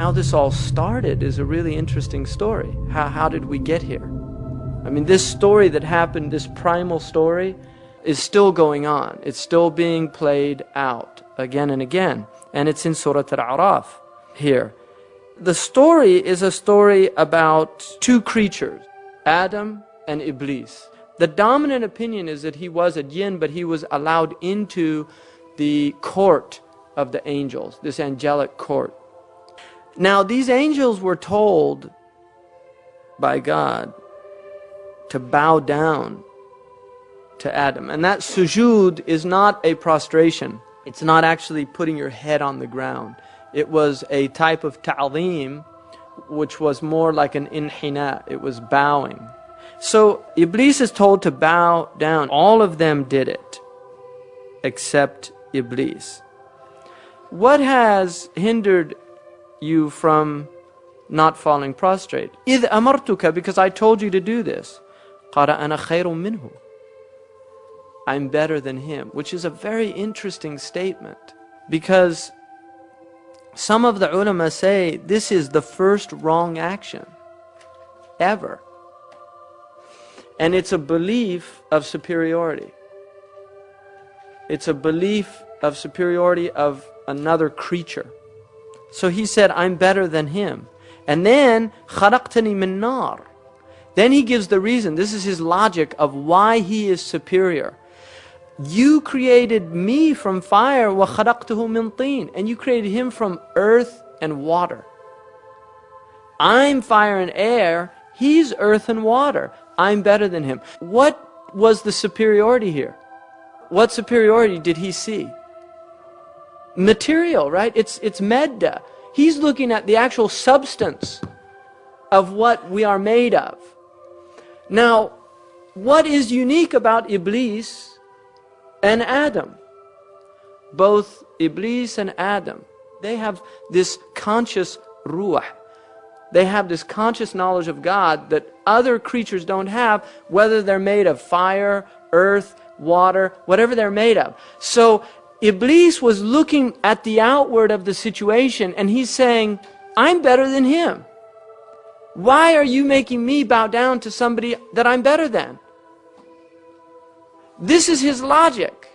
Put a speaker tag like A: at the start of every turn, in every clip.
A: how this all started is a really interesting story. How did we get here? I mean, this story that happened, this primal story, is still going on. It's still being played out again and again. And it's in Surah Al-A'raf here. The story is a story about two creatures, Adam and Iblis. The dominant opinion is that he was a jinn, but he was allowed into the court of the angels, this angelic court. Now, these angels were told by God to bow down to Adam. And that sujood is not a prostration. It's not actually putting your head on the ground. It was a type of ta'zeem, which was more like an inhina. It was bowing. So Iblis is told to bow down. All of them did it, except Iblis. What has hindered you from not falling prostrate? إِذْ أَمَرْتُكَ, because I told you to do this. قَالَ أَنَا خَيْرٌ مِّنْهُ, I'm better than him, which is a very interesting statement, because some of the ulama say this is the first wrong action ever. And it's a belief of superiority. It's a belief of superiority of another creature. So he said, I'm better than him. And then, خَلَقْتَنِي مِن نَارٍ. Then he gives the reason. This is his logic of why he is superior. You created me from fire, وَخَلَقْتُهُ مِن طِينٍ, and you created him from earth and water. I'm fire and air, he's earth and water. I'm better than him. What was the superiority here? What superiority did he see? Material, right? It's medda. He's looking at the actual substance of what we are made of. Now, what is unique about Iblis and Adam? Both Iblis and Adam, they have this conscious ruh. They have this conscious knowledge of God that other creatures don't have, whether they're made of fire, earth, water, whatever they're made of. So Iblis was looking at the outward of the situation and he's saying, I'm better than him. Why are you making me bow down to somebody that I'm better than? This is his logic.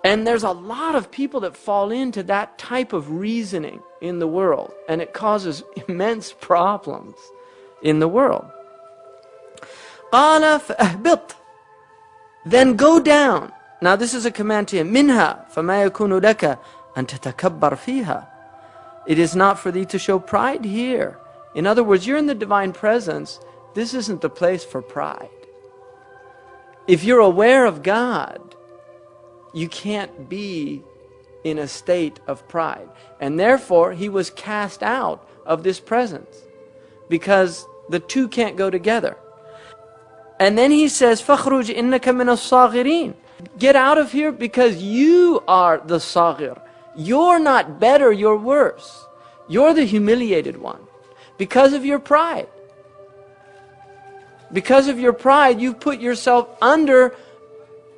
A: And there's a lot of people that fall into that type of reasoning in the world, and it causes immense problems in the world. قَالَ فَأَهْبِطْ, then go down. Now this is a command to him. مِنْهَا فَمَا يَكُونُ لَكَ أَن تَتَكَبَّرْ فِيهَا. It is not for thee to show pride here. In other words, you're in the divine presence. This isn't the place for pride. If you're aware of God, you can't be in a state of pride. And therefore, he was cast out of this presence, because the two can't go together. And then he says, فَخْرُجْ إِنَّكَ مِنَ الصَّاغِرِينَ. Get out of here, because you are the saghir. You're not better, you're worse. You're the humiliated one because of your pride. Because of your pride, you've put yourself under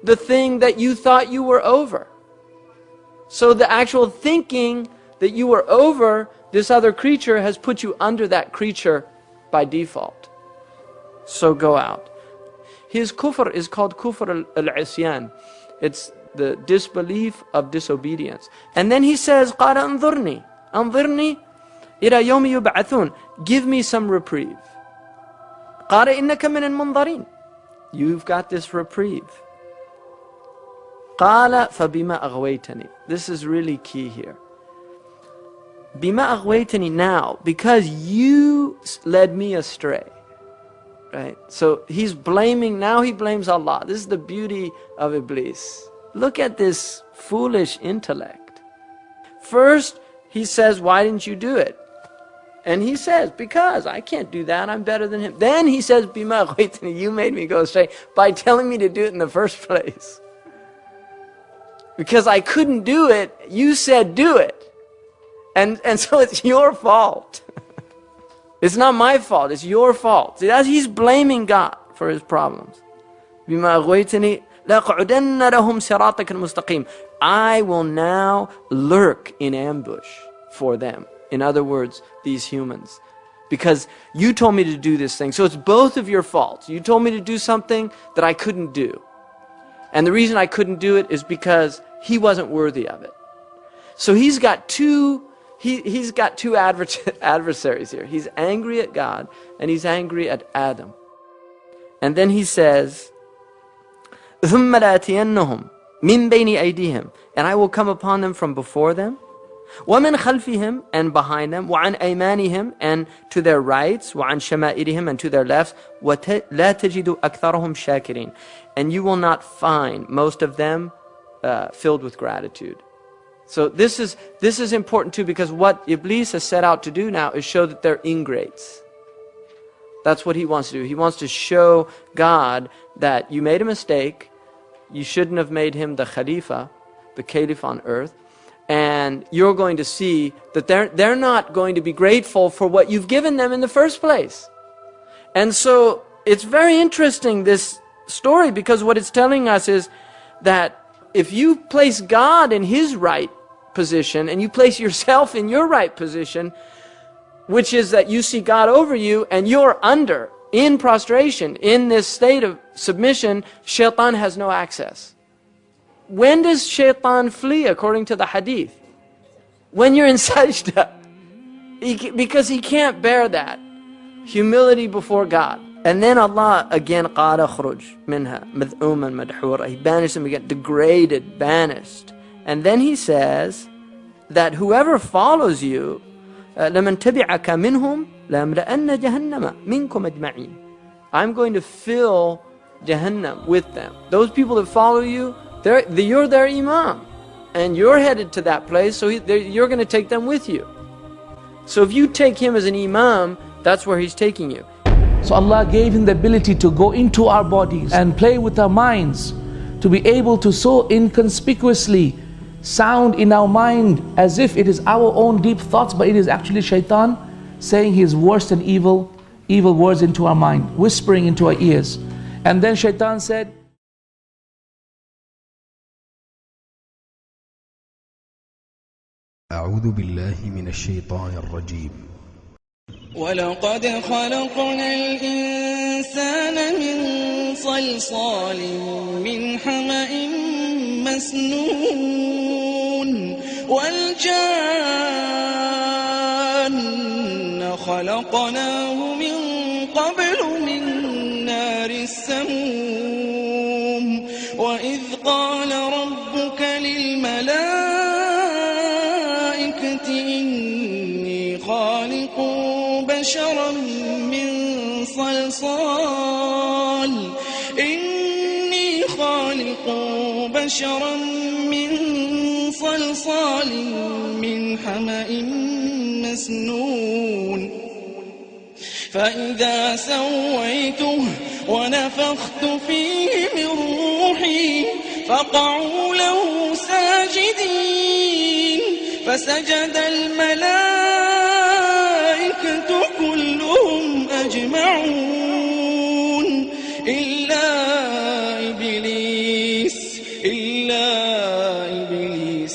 A: the thing that you thought you were over. So the actual thinking that you were over this other creature has put you under that creature by default. So go out. His kufr is called kufr al-isyan. It's the disbelief of disobedience. And then he says, قَالَ أَنظُرْنِي أَنظِرْنِي إِلَى يَوْمِ يُبْعَثُونَ. Give me some reprieve. قَالَ إِنَّكَ مِنَ الْمُنظَرِينَ. You've got this reprieve. قَالَ فَبِمَا أَغْوَيْتَنِي. This is really key here. بِمَا أَغْوَيْتَنِي, now, because you led me astray. Right? So he's blaming, now he blames Allah. This is the beauty of Iblis. Look at this foolish intellect. First, he says, why didn't you do it? And he says, because I can't do that, I'm better than him. Then he says, بِمَا أَغْوَيْتَنِي, you made me go astray by telling me to do it in the first place. Because I couldn't do it, you said do it. And so it's your fault. It's not my fault, it's your fault. See, he's blaming God for his problems. بِمَا أَغْوَيْتَنِي لَأَقْعُدَنَّ لَهُمْ صِرَاطَكَ الْمُسْتَقِيمَ. I will now lurk in ambush for them. In other words, these humans. Because you told me to do this thing. So it's both of your faults. You told me to do something that I couldn't do. And the reason I couldn't do it is because he wasn't worthy of it. So he's got two adversaries here. He's angry at God and he's angry at Adam. And then he says, ثُمَّ لَأَتِيَنَّهُمْ مِنْ بَيْنِ أَيْدِيهِمْ, and I will come upon them from before them, وَمِنْ خَلْفِهِمْ, and behind them, وَعَنْ أَيْمَانِهِمْ, and to their rights, وَعَنْ شَمَائِلِهِمْ, and to their lefts, وَلَا تَجِدُ أَكْثَرَهُمْ شَاكِرِينَ, and you will not find most of them filled with gratitude. So this is important too, because what Iblis has set out to do now is show that they're ingrates. That's what he wants to do. He wants to show God that you made a mistake, you shouldn't have made him the Khalifa, the Caliph on earth, and you're going to see that they're not going to be grateful for what you've given them in the first place. And so it's very interesting, this story, because what it's telling us is that if you place God in his right position and you place yourself in your right position, which is that you see God over you and you're under, in prostration, in this state of submission, shaitan has no access. When does shaitan flee according to the hadith? When you're in sajda. Because he can't bear that. Humility before God. And then Allah again, قَالَ خُرُجْ مِنْهَا مَذْءُومًا مَدْحُورًا. He banished them again, degraded, banished. And then he says that whoever follows you, لَمَنْ تَبِعَكَ مِنْهُمْ لَأَمْلَأَنَّ جَهَنَّمَ مِنْكُمْ أَجْمَعِينَ. I'm going to fill Jahannam with them. Those people that follow you, you're their imam. And you're headed to that place, so you're going to take them with you. So if you take him as an imam, that's where he's taking you.
B: So Allah gave him the ability to go into our bodies and play with our minds, to be able to so inconspicuously sound in our mind as if it is our own deep thoughts, but it is actually shaitan saying his worst and evil words into our mind, whispering into our ears. And then shaitan said,
C: أعوذ بالله من الشيطان الرجيم.
D: ولقد خلقنا الإنسان من صلصال من حمأ مسنون والجان خلقناه من قبل من نار السموم وإذ قال ربك للملائكة إني خالق بشرا من صلصال من حمأ مسنون فإذا سويته ونفخت فيه من روحي فقعوا له ساجدين فسجد الملائكة كلهم أجمعون إلا إبليس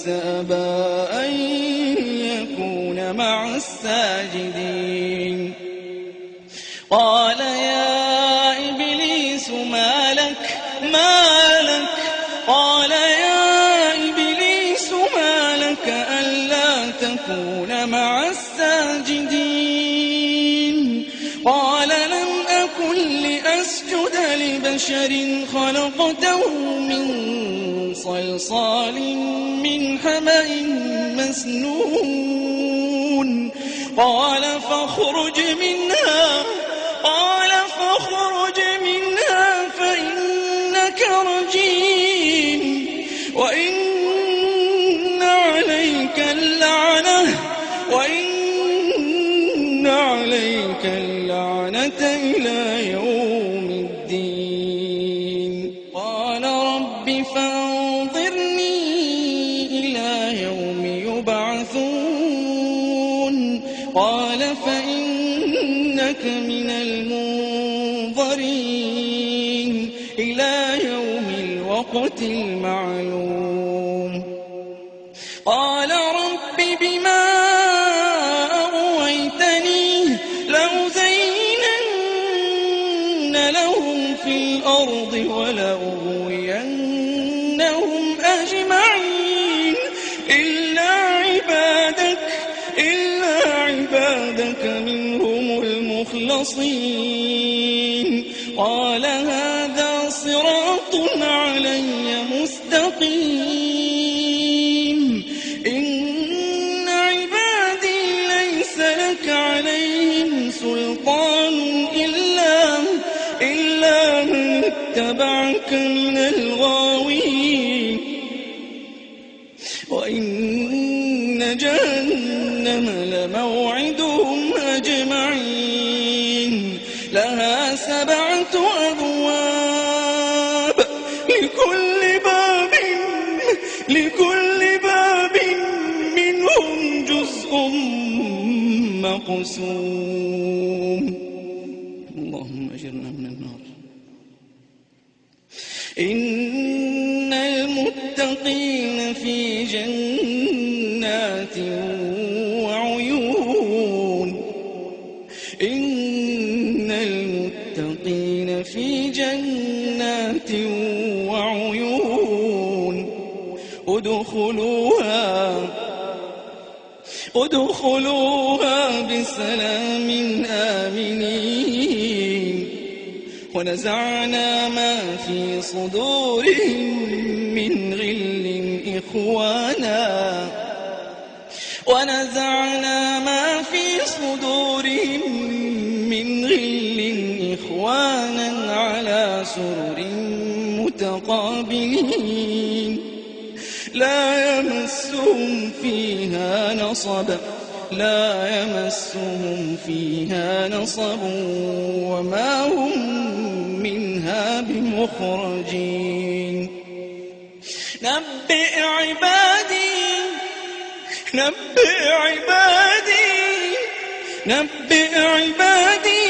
D: أبى أن يكون مع الساجدين قال يا إبليس ما لك قال يا إبليس ما لك ألا تكون مع الساجدين قال لم أكن لأسجد لبشر خلقته من صلصال من حمأ مسنون قال فاخرج منها فإنك رجيم وإن عليك اللعنة إلى يوم الدين قال رب فانظرني إلى يوم يبعثون قال فإنك من المنظرين إلى يوم الوقت المعلوم قال رب بما لهم في الأرض ولأغوينهم أجمعين إلا عبادك منهم المخلصين قال هذا صراط علي مستقيم إن عبادي ليس لك عليهم سلطان إلا من اتبعك من الغاوين وإن جهنم لموعدهم أجمعين لها 7 أبواب لكل باب منهم جزء مقسوم اللهم أجرنا من النار إن المتقين في جنات وعيون إن المتقين في جنات وعيون ادخلوها بسلام آمنين ونزعنا ما في صدورهم من غل إخوانا على سرر متقابلين لا يمسهم فيها نصب وما هم منها بمخرجين نبئ عبادي